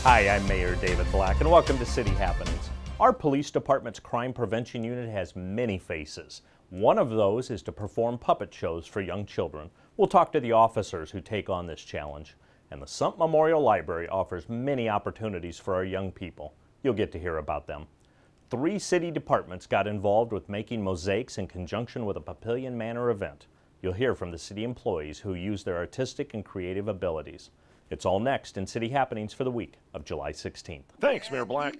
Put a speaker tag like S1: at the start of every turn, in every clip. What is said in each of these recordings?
S1: Hi, I'm Mayor David Black, and welcome to City Happenings. Our police department's crime prevention unit has many faces. One of those is to perform puppet shows for young children. We'll talk to the officers who take on this challenge. And the Sump Memorial Library offers many opportunities for our young people. You'll get to hear about them. 3 city departments got involved with making mosaics in conjunction with a Papillion Manor event. You'll hear from the city employees who use their artistic and creative abilities. It's all next in City Happenings for the week of July 16th.
S2: Thanks, Mayor Black.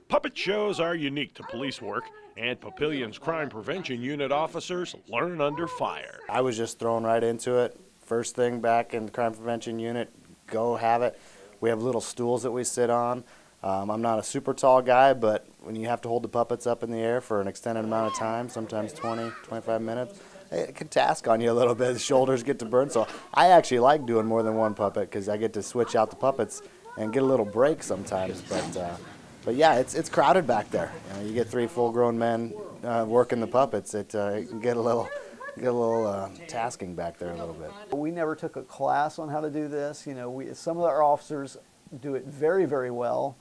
S2: Puppet shows are unique to police work, and Papillion's crime prevention unit officers learn under fire.
S3: I was just thrown right into it. First thing back in the crime prevention unit, go have it. We have little stools that we sit on. I'm not a super tall guy, but when you have to hold the puppets up in the air for an extended amount of time, sometimes 20, 25 minutes, it can task on you a little bit. The shoulders get to burn. So I actually like doing more than one puppet because I get to switch out the puppets and get a little break sometimes. But yeah, it's crowded back there. You get 3 full-grown men working the puppets. It can get a little tasking back there a little bit.
S4: We never took a class on how to do this. Some of our officers do it very, very well.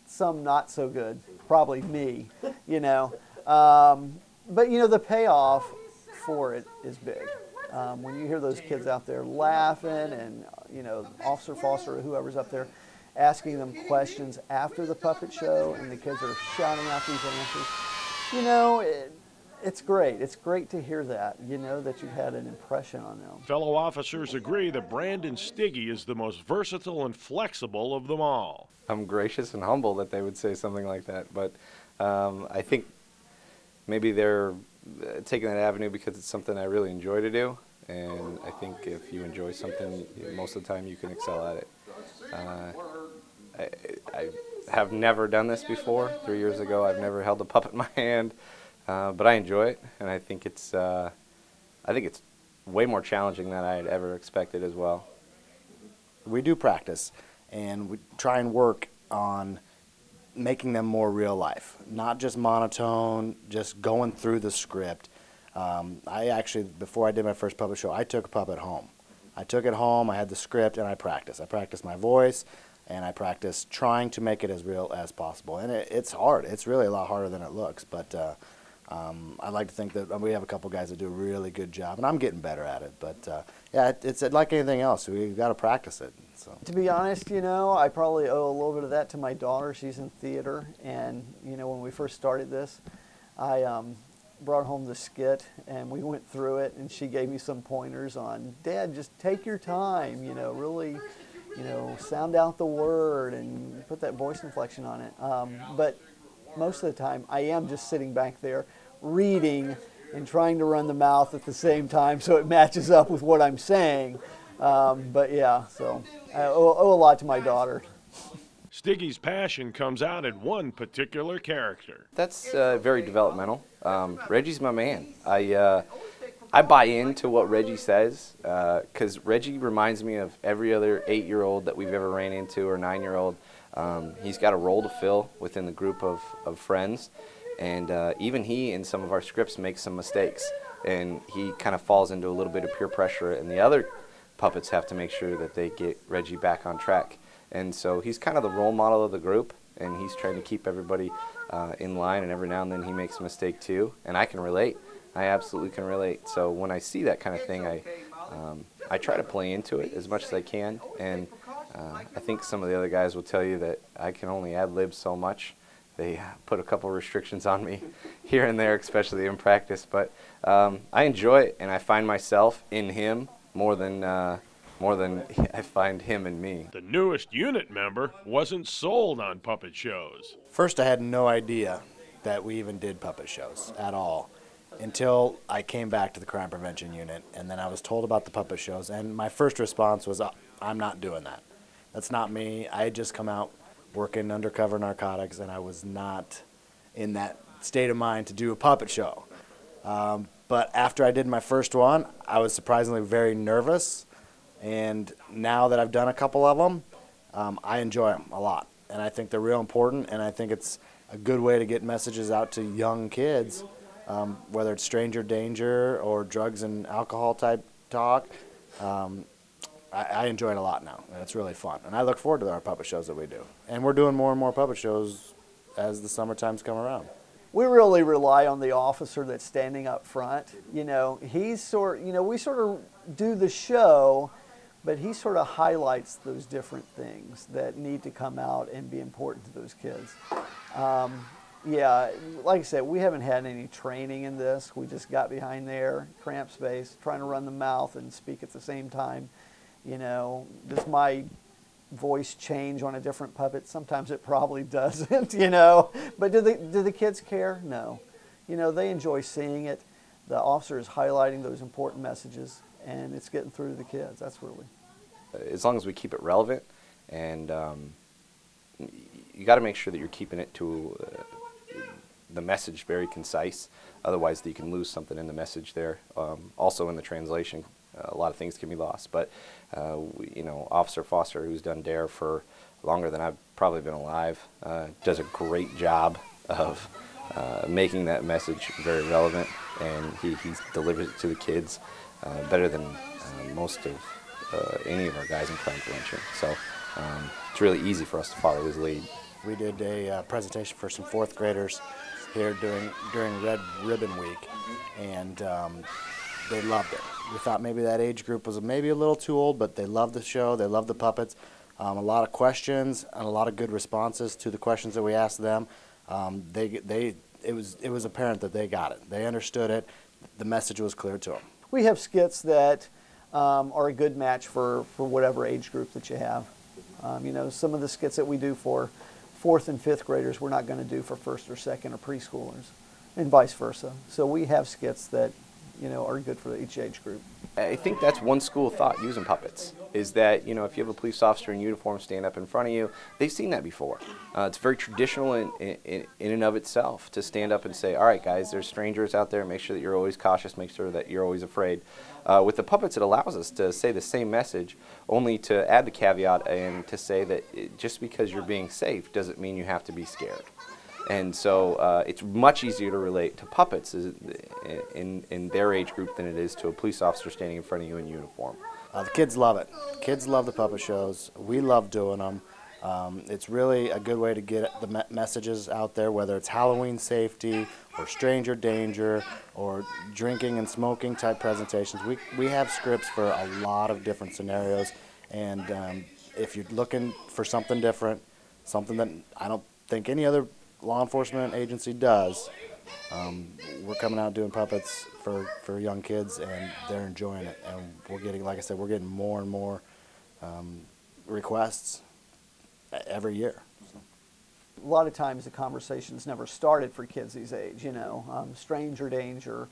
S4: Some not so good. Probably me. But the payoff for it is big. When you hear those kids out there laughing and Officer Foster or whoever's up there asking them questions after the puppet show and the kids are shouting out these answers, it's great. It's great to hear that, that you've had an impression on them.
S2: Fellow officers agree that Brandon Stiggy is the most versatile and flexible of them all.
S5: I'm gracious and humble that they would say something like that, but I think maybe they're taking that avenue because it's something I really enjoy to do, and I think if you enjoy something, most of the time you can excel at it. I have never done this before. 3 years ago, I've never held a puppet in my hand, but I enjoy it, and I think it's way more challenging than I had ever expected as well.
S3: We do practice, and we try and work on making them more real life, not just monotone, just going through the script. I actually, before I did my first puppet show, I took a puppet home. I took it home, I had the script, and I practiced. I practiced my voice, and I practiced trying to make it as real as possible. And it's hard. It's really a lot harder than it looks, but I like to think that we have a couple guys that do a really good job, and I'm getting better at it. But yeah, it's like anything else. We've got to practice it. So.
S4: To be honest, I probably owe a little bit of that to my daughter. She's in theater, and when we first started this, I brought home the skit, and we went through it, and she gave me some pointers on, Dad, just take your time, really, sound out the word and put that voice inflection on it. But most of the time, I am just sitting back there reading and trying to run the mouth at the same time so it matches up with what I'm saying. But yeah, so I owe a lot to my daughter.
S2: Stiggy's passion comes out in one particular character.
S5: That's very developmental. Reggie's my man. I buy into what Reggie says because Reggie reminds me of every other 8-year-old that we've ever ran into or 9-year-old. He's got a role to fill within the group of friends, and even he in some of our scripts makes some mistakes, and he kind of falls into a little bit of peer pressure, and the other puppets have to make sure that they get Reggie back on track. And so he's kind of the role model of the group, and he's trying to keep everybody in line, and every now and then he makes a mistake too, and I can relate. I absolutely can relate. So when I see that kind of thing, I try to play into it as much as I can, and I think some of the other guys will tell you that I can only ad-lib so much. They put a couple restrictions on me here and there, especially in practice, but I enjoy it, and I find myself in him more than I find him in me.
S2: The newest unit member wasn't sold on puppet shows.
S3: First, I had no idea that we even did puppet shows at all until I came back to the crime prevention unit, and then I was told about the puppet shows, and my first response was, I'm not doing that. That's not me. I had just come out working undercover narcotics, and I was not in that state of mind to do a puppet show. But after I did my first one, I was surprisingly very nervous, and now that I've done a couple of them, I enjoy them a lot, and I think they're real important, and I think it's a good way to get messages out to young kids, whether it's stranger danger or drugs and alcohol type talk. I enjoy it a lot now, and it's really fun. And I look forward to our puppet shows that we do. And we're doing more and more puppet shows as the summer times come around.
S4: We really rely on the officer that's standing up front. You know, we sort of do the show, but he sort of highlights those different things that need to come out and be important to those kids. Yeah, like I said, we haven't had any training in this. We just got behind there, cramped space, trying to run the mouth and speak at the same time. You know, does my voice change on a different puppet? Sometimes it probably doesn't, you know. But do the kids care? No. You know, they enjoy seeing it. The officer is highlighting those important messages, and it's getting through to the kids. That's really.
S5: As long as we keep it relevant, and you got to make sure that you're keeping it to the message very concise. Otherwise, you can lose something in the message there. Also in the translation, a lot of things can be lost. But you know, Officer Foster, who's done DARE for longer than I've probably been alive, does a great job of making that message very relevant, and he delivers it to the kids better than most of any of our guys in crime prevention. So it's really easy for us to follow his lead.
S3: We did a presentation for some 4th graders here during Red Ribbon Week, and they loved it. We thought maybe that age group was maybe a little too old, but they loved the show, they loved the puppets. A lot of questions and a lot of good responses to the questions that we asked them. It was apparent that they got it. They understood it. The message was clear to them.
S4: We have skits that are a good match for whatever age group that you have. You know, some of the skits that we do for 4th and 5th graders, we're not going to do for 1st or 2nd or preschoolers, and vice versa. So we have skits that, you know, are good for each age group.
S5: I think that's one school of thought using puppets, is that, you know, if you have a police officer in uniform stand up in front of you, they've seen that before. It's very traditional in and of itself to stand up and say, all right, guys, there's strangers out there, make sure that you're always cautious, make sure that you're always afraid. With the puppets, it allows us to say the same message, only to add the caveat and to say that just because you're being safe doesn't mean you have to be scared. And so it's much easier to relate to puppets in their age group than it is to a police officer standing in front of you in uniform.
S3: The kids love it. Kids love the puppet shows. We love doing them. It's really a good way to get the messages out there, whether it's Halloween safety or stranger danger or drinking and smoking type presentations. We have scripts for a lot of different scenarios, and if you're looking for something different, something that I don't think any other law enforcement agency does, we're coming out doing puppets for young kids, and they're enjoying it. And we're getting, like I said, we're getting more and more requests every year.
S4: A lot of times the conversations never started for kids these age, you know, stranger danger,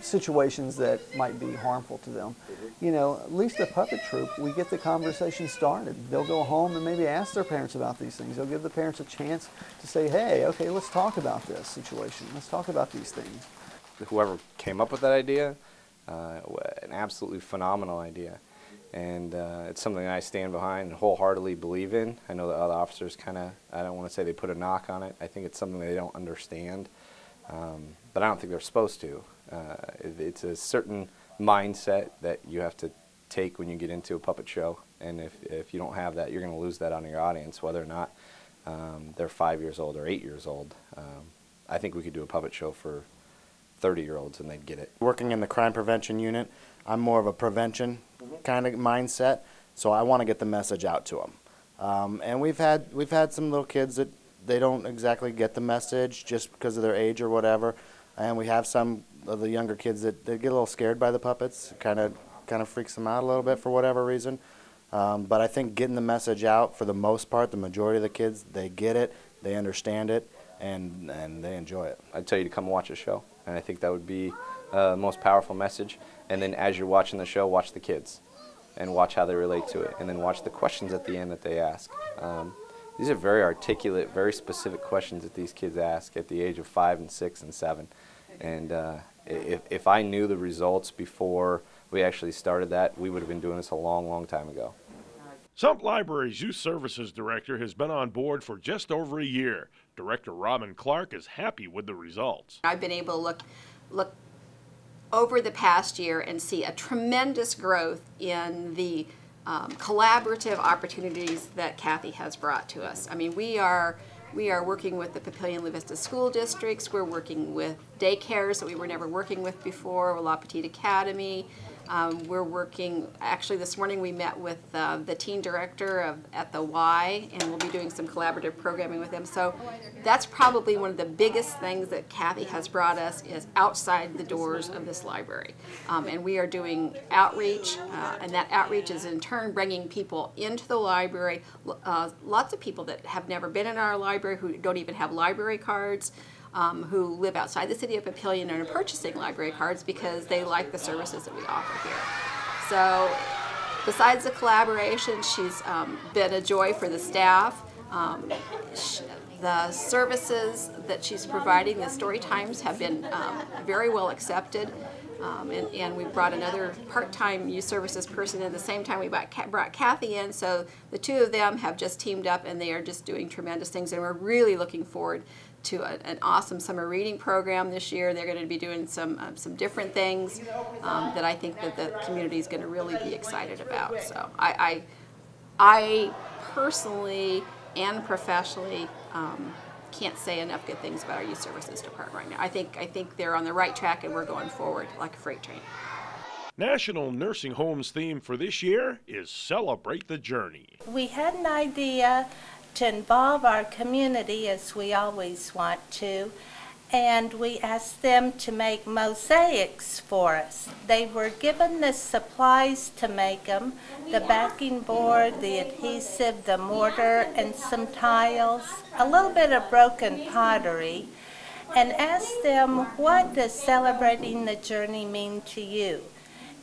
S4: situations that might be harmful to them. You know, at least the puppet troupe, we get the conversation started. They'll go home and maybe ask their parents about these things. They'll give the parents a chance to say, hey, okay, let's talk about this situation. Let's talk about these things.
S5: Whoever came up with that idea, an absolutely phenomenal idea. And it's something I stand behind and wholeheartedly believe in. I know that other officers kind of, I don't want to say they put a knock on it. I think it's something they don't understand. But I don't think they're supposed to. It's a certain mindset that you have to take when you get into a puppet show. And if you don't have that, you're going to lose that on your audience, whether or not they're 5 years old or 8 years old. I think we could do a puppet show for 30-year-olds and they'd get it.
S3: Working in the crime prevention unit, I'm more of a prevention kind of mindset, so I want to get the message out to them. And we've had some little kids that they don't exactly get the message just because of their age or whatever, and we have some of the younger kids that they get a little scared by the puppets. Kind of freaks them out a little bit for whatever reason. But I think getting the message out, for the most part, the majority of the kids, they get it, they understand it, and they enjoy it.
S5: I'd tell you to come watch a show, and I think that would be the most powerful message. And then as you're watching the show, watch the kids and watch how they relate to it, and then watch the questions at the end that they ask. These are very articulate, very specific questions that these kids ask at the age of 5 and 6 and 7. And if I knew the results before we actually started that, we would have been doing this a long, long time ago.
S2: Sump Library's Youth Services Director has been on board for just over a year. Director Robin Clark is happy with the results.
S6: I've been able to look over the past year and see a tremendous growth in the
S7: collaborative opportunities that Kathy has brought to us. I mean, we are working with the Papillion La Vista school districts. We're working with daycares that we were never working with before, La Petite Academy. We're working, actually this morning we met with the teen director at the Y, and we'll be doing some collaborative programming with them. So that's probably one of the biggest things that Kathy has brought us, is outside the doors of this library. And we are doing outreach, and that outreach is in turn bringing people into the library. Lots of people that have never been in our library, who don't even have library cards, who live outside the city of Papillion and are purchasing library cards because they like the services that we offer here. So besides the collaboration, she's been a joy for the staff. The services that she's providing, the story times, have been very well accepted. And we brought another part-time youth services person in the same time we brought Kathy in. So the two of them have just teamed up, and they are just doing tremendous things. And we're really looking forward to an awesome summer reading program this year. They're going to be doing some different things that I think that the community is going to really be excited about. So I personally and professionally can't say enough good things about our youth services department right now. I think they're on the right track, and we're going forward like a freight train.
S2: National Nursing Homes theme for this year is Celebrate the Journey.
S8: We had an idea to involve our community, as we always want to, and we asked them to make mosaics for us. They were given the supplies to make them, the backing board, the adhesive, the mortar, and some tiles, a little bit of broken pottery, and asked them, what does celebrating the journey mean to you?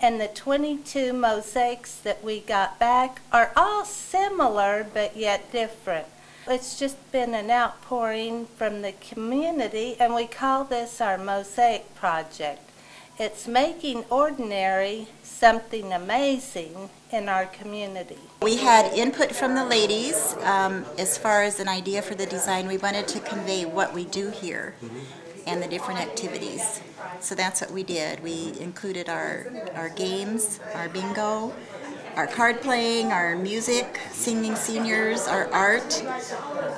S8: And the 22 mosaics that we got back are all similar but yet different. It's just been an outpouring from the community, and we call this our Mosaic project. It's making ordinary something amazing in our community.
S9: We had input from the ladies as far as an idea for the design. We wanted to convey what we do here and the different activities. So that's what we did. We included our games, our bingo, our card playing, our music, singing seniors, our art,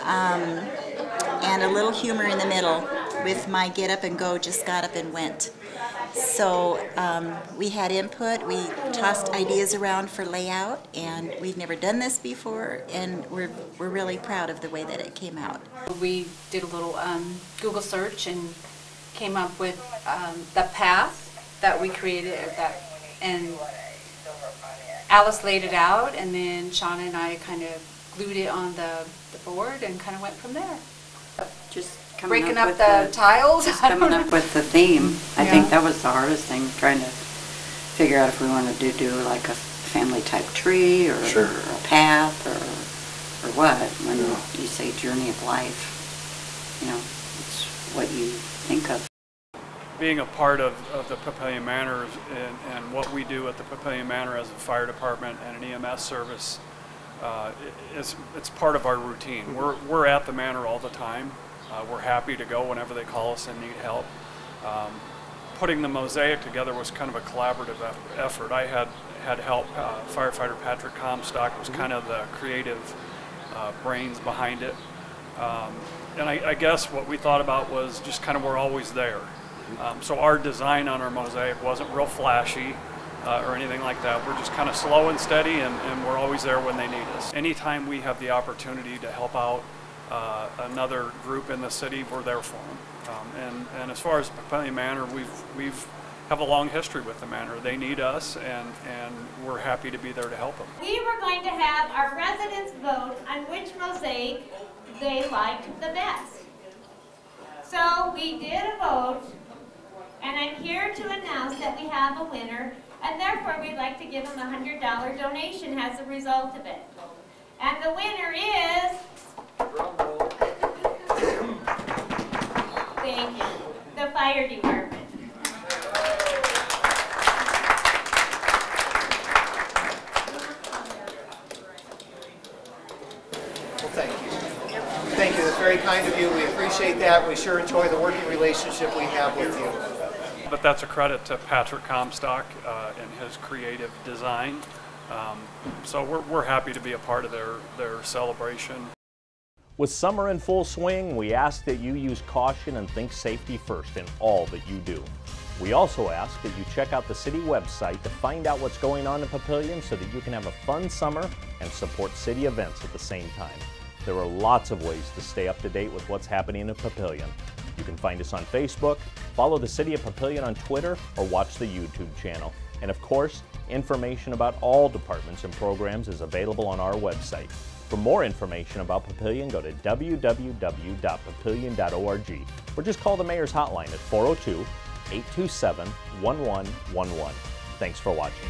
S9: and a little humor in the middle with my get up and go, just got up and went. So we had input, we tossed ideas around for layout, and we've never done this before, and we're really proud of the way that it came out.
S10: We did a little Google search and came up with the path that we created, and Alice laid it out, and then Shauna and I kind of glued it on the board and kind of went from there.
S11: Just breaking
S10: up the tiles.
S11: Just coming up with the theme. I think that was the hardest thing, trying to figure out if we wanted to do like a family type tree or a path or what. When you say journey of life, you know, it's what you think of.
S12: Being a part of the Papillion Manor and what we do at the Papillion Manor as a fire department and an EMS service, it's part of our routine. We're at the Manor all the time. We're happy to go whenever they call us and need help. Putting the mosaic together was kind of a collaborative effort. I had help. Firefighter Patrick Comstock was kind of the creative brains behind it. And I guess what we thought about was just kind of we're always there. So our design on our mosaic wasn't real flashy or anything like that. We're just kind of slow and steady, and we're always there when they need us. Anytime we have the opportunity to help out another group in the city, we're there for them. And as far as Papillion Manor, we've have a long history with the Manor. They need us, and we're happy to be there to help them.
S13: We were going to have our residents vote on which mosaic they liked the best. So we did a vote, and I'm here to announce that we have a winner, and therefore we'd like to give them a $100 donation as a result of it. And the winner is... Thank you. The fire department.
S14: Well, thank you. Thank you. That's very kind of you. We appreciate that. We sure enjoy the working relationship we have with you.
S12: But that's a credit to Patrick Comstock and his creative design. So we're happy to be a part of their celebration.
S1: With summer in full swing, we ask that you use caution and think safety first in all that you do. We also ask that you check out the city website to find out what's going on in Papillion so that you can have a fun summer and support city events at the same time. There are lots of ways to stay up to date with what's happening in Papillion. You can find us on Facebook, follow the City of Papillion on Twitter, or watch the YouTube channel. And of course, information about all departments and programs is available on our website. For more information about Papillion, go to www.papillion.org or just call the Mayor's Hotline at 402-827-1111. Thanks for watching.